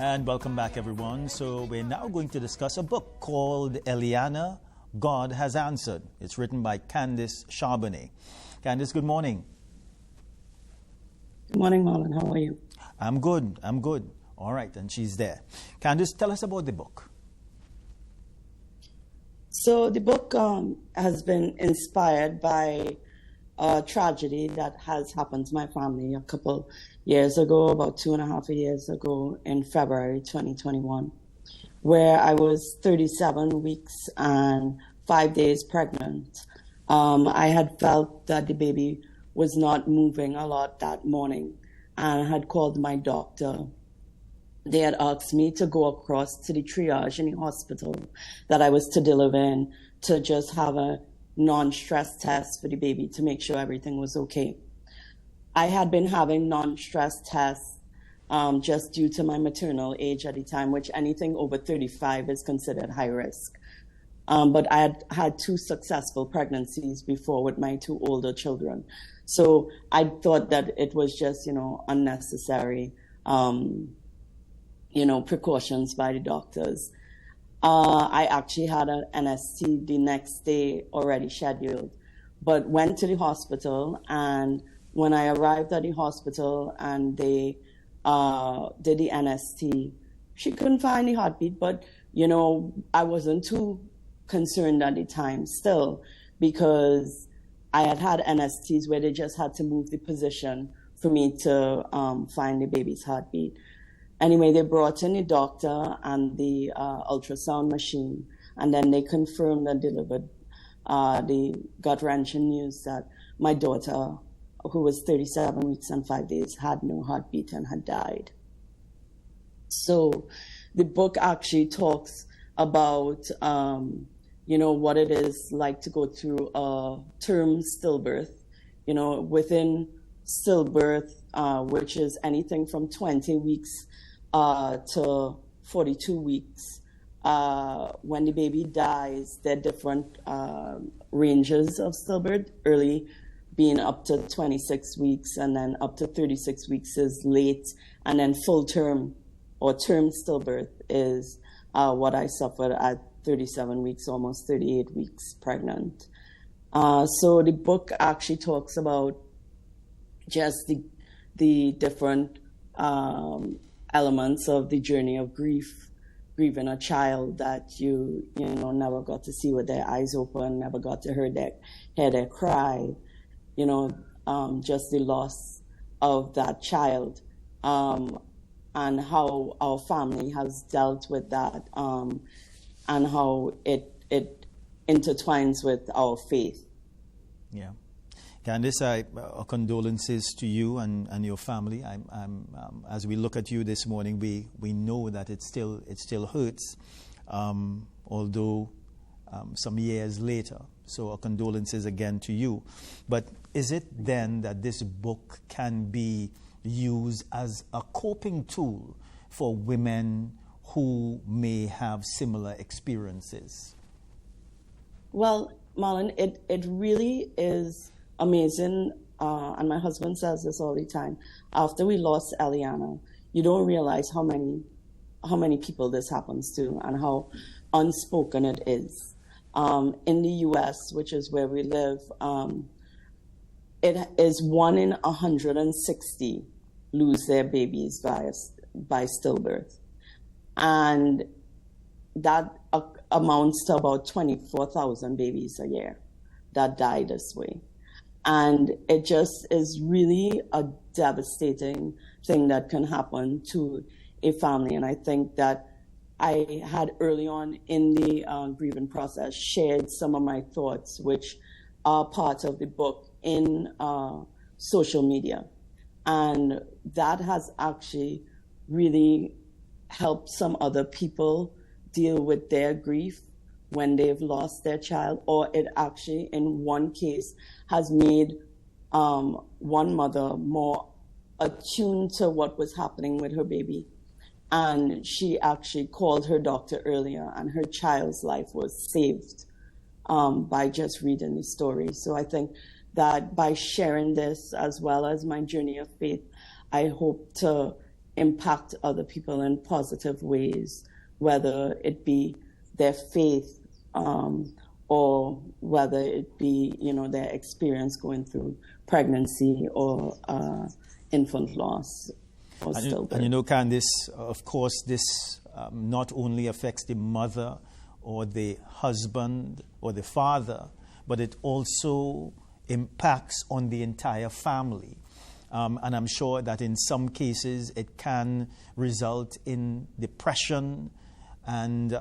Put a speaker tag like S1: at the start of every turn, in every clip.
S1: And welcome back, everyone. So we're now going to discuss a book called Eliana, God Has Answered. It's written by Candace Charbonné. Candace, good morning.
S2: Good morning, Marlan. How are you?
S1: I'm good. All right, and she's there. Candace, tell us about the book.
S2: So the book has been inspired by a tragedy that has happened to my family a couple years ago, about 2.5 years ago in February 2021, where I was 37 weeks and 5 days pregnant. I had felt that the baby was not moving a lot that morning and had called my doctor. They had asked me to go across to the triage in the hospital that I was to deliver in to just have a non-stress test for the baby to make sure everything was okay. I had been having non-stress tests just due to my maternal age at the time, which anything over 35 is considered high risk. But I had had 2 successful pregnancies before with my 2 older children. So I thought that it was just, unnecessary, precautions by the doctors. I actually had an NST the next day already scheduled, but went to the hospital. And when I arrived at the hospital and they did the NST, she couldn't find the heartbeat, but, I wasn't too concerned at the time still, because I had had NSTs where they just had to move the position for me to find the baby's heartbeat. Anyway, they brought in the doctor and the ultrasound machine, and then they confirmed and delivered the gut-wrenching news that my daughter, who was 37 weeks and 5 days, had no heartbeat and had died. So the book actually talks about, what it is like to go through a term stillbirth, within stillbirth, which is anything from 20 weeks to 42 weeks. When the baby dies, there are different ranges of stillbirth, early being up to 26 weeks, and then up to 36 weeks is late, and then full term or term stillbirth is what I suffered at 37 weeks, almost 38 weeks pregnant. So the book actually talks about just the different elements of the journey of grieving a child that you never got to see with their eyes open, never got to hear their cry, just the loss of that child, and how our family has dealt with that, and how it intertwines with our faith.
S1: Yeah. Candace, our condolences to you and your family. As we look at you this morning, we know that it still hurts, although some years later. So our condolences again to you. But is it then that this book can be used as a coping tool for women who may have similar experiences?
S2: Well, Marlan, it really is amazing, and my husband says this all the time. After we lost Eliana, you don't realize how many people this happens to and how unspoken it is. In the U.S., which is where we live, it is 1 in 160 lose their babies by stillbirth, and that amounts to about 24,000 babies a year that die this way. And it just is really a devastating thing that can happen to a family. And I think that I had early on in the grieving process shared some of my thoughts, which are part of the book, in social media. And that has actually really helped some other people deal with their grief when they've lost their child, or it actually, in one case, has made one mother more attuned to what was happening with her baby. And she actually called her doctor earlier, and her child's life was saved by just reading the story. So I think that by sharing this, as well as my journey of faith, I hope to impact other people in positive ways, whether it be their faith, or whether it be, their experience going through pregnancy or infant loss or stillbirth.
S1: And Candace, of course, this not only affects the mother or the husband or the father, but it also impacts on the entire family. And I'm sure that in some cases it can result in depression and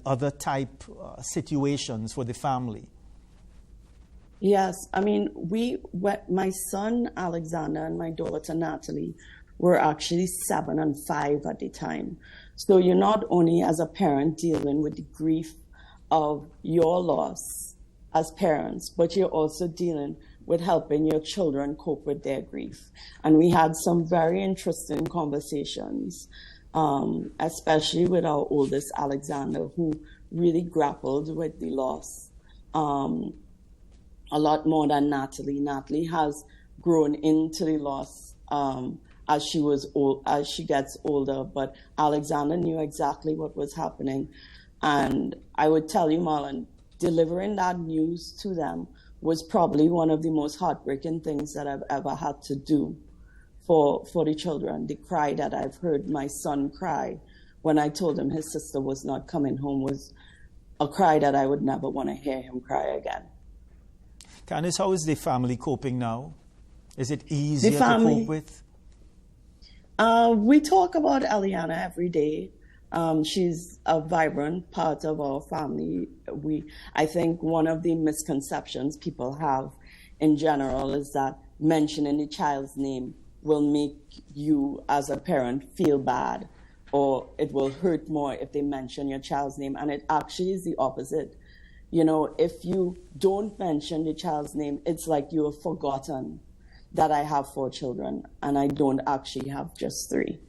S1: other type situations for the family.
S2: Yes, I mean, my son Alexander and my daughter Natalie were actually 7 and 5 at the time. So you're not only as a parent dealing with the grief of your loss as parents, but you're also dealing with helping your children cope with their grief. And we had some very interesting conversations, especially with our oldest Alexander, who really grappled with the loss a lot more than Natalie. Natalie has grown into the loss as she gets older, but Alexander knew exactly what was happening. And I would tell you, Marlan, delivering that news to them was probably one of the most heartbreaking things that I've ever had to do for the children. The cry that I've heard my son cry when I told him his sister was not coming home was a cry that I would never want to hear him cry again.
S1: Candace, how is the family coping now? Is it easier to cope with?
S2: We talk about Eliana every day. She's a vibrant part of our family. I think one of the misconceptions people have in general is that mentioning the child's name will make you as a parent feel bad, or it will hurt more if they mention your child's name. And it actually is the opposite. If you don't mention the child's name, it's like you have forgotten that I have 4 children and I don't actually have just 3.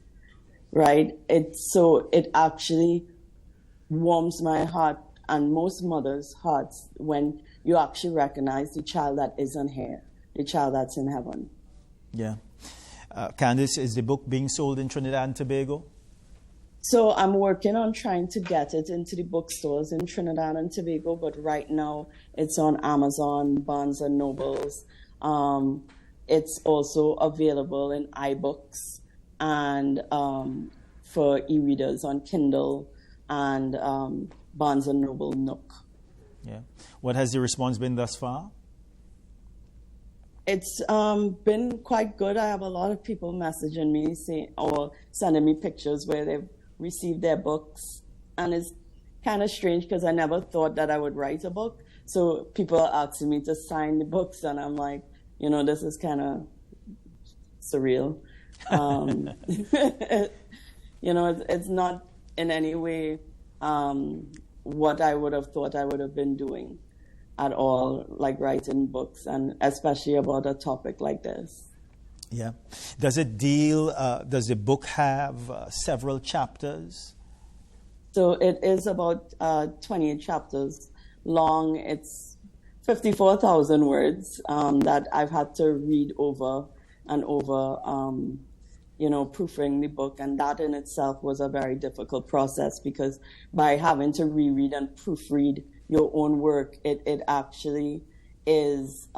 S2: Right? It actually warms my heart and most mothers' hearts when you actually recognize the child that isn't here, the child that's in heaven.
S1: Yeah. Candace, is the book being sold in Trinidad and Tobago?
S2: So I'm working on trying to get it into the bookstores in Trinidad and Tobago, but right now it's on Amazon, Barnes and Nobles. It's also available in iBooks and for e-readers on Kindle and Barnes and Noble Nook.
S1: Yeah. What has the response been thus far?
S2: It's been quite good. I have a lot of people messaging me or sending me pictures where they've received their books. And it's kind of strange because I never thought that I would write a book. So people are asking me to sign the books and I'm like, this is kind of surreal. It's not in any way what I would have thought I would have been doing at all, like writing books, and especially about a topic like this.
S1: Yeah. Does the book have several chapters?
S2: So it is about 28 chapters long. It's 54,000 words that I've had to read over and over, proofing the book. And that in itself was a very difficult process because by having to reread and proofread your own work, it actually is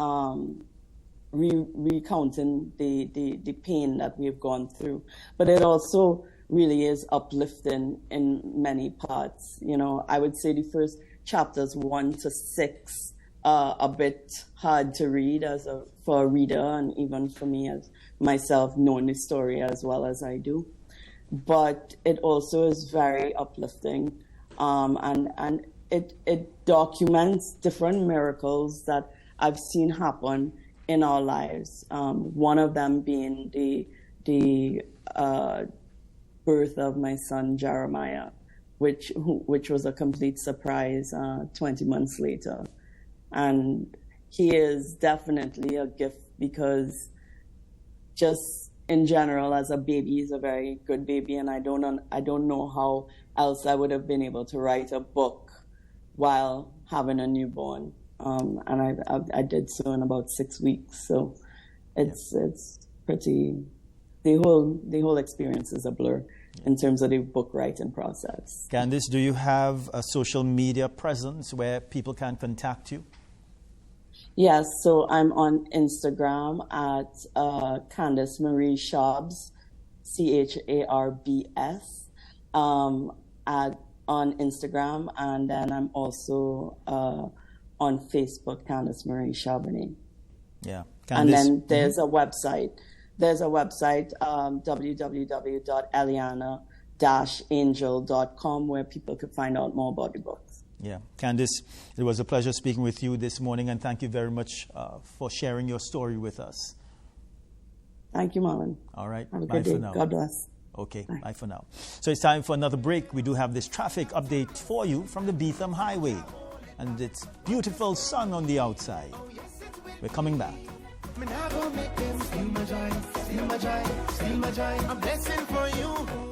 S2: recounting the pain that we've gone through. But it also really is uplifting in many parts. I would say the first chapters 1 to 6 are a bit hard to read for a reader, and even for me as myself, knowing the story as well as I do. But it also is very uplifting, and it documents different miracles that I've seen happen in our lives. One of them being the birth of my son Jeremiah, which was a complete surprise 20 months later. And he is definitely a gift because just in general, as a baby, he's a very good baby, and I don't know how else I would have been able to write a book while having a newborn. And I did so in about 6 weeks. So it's pretty the whole experience is a blur in terms of the book writing process.
S1: Candace, do you have a social media presence where people can contact you?
S2: Yes, so I'm on Instagram at Candace Marie Charbs, Charbs, on Instagram, and then I'm also on Facebook, Candace Marie Charbonné.
S1: Yeah,
S2: Candace, and then there's a website. There's a website, www.eliana-angel.com, where people could find out more about the books.
S1: Yeah, Candace, it was a pleasure speaking with you this morning, and thank you very much for sharing your story with us.
S2: Thank you, Marlan.
S1: All right,
S2: have a good day.
S1: For now.
S2: God bless.
S1: Okay, bye for now. So it's time for another break. We do have this traffic update for you from the Beetham Highway, and it's beautiful sun on the outside. We're coming back. I'm blessing for you.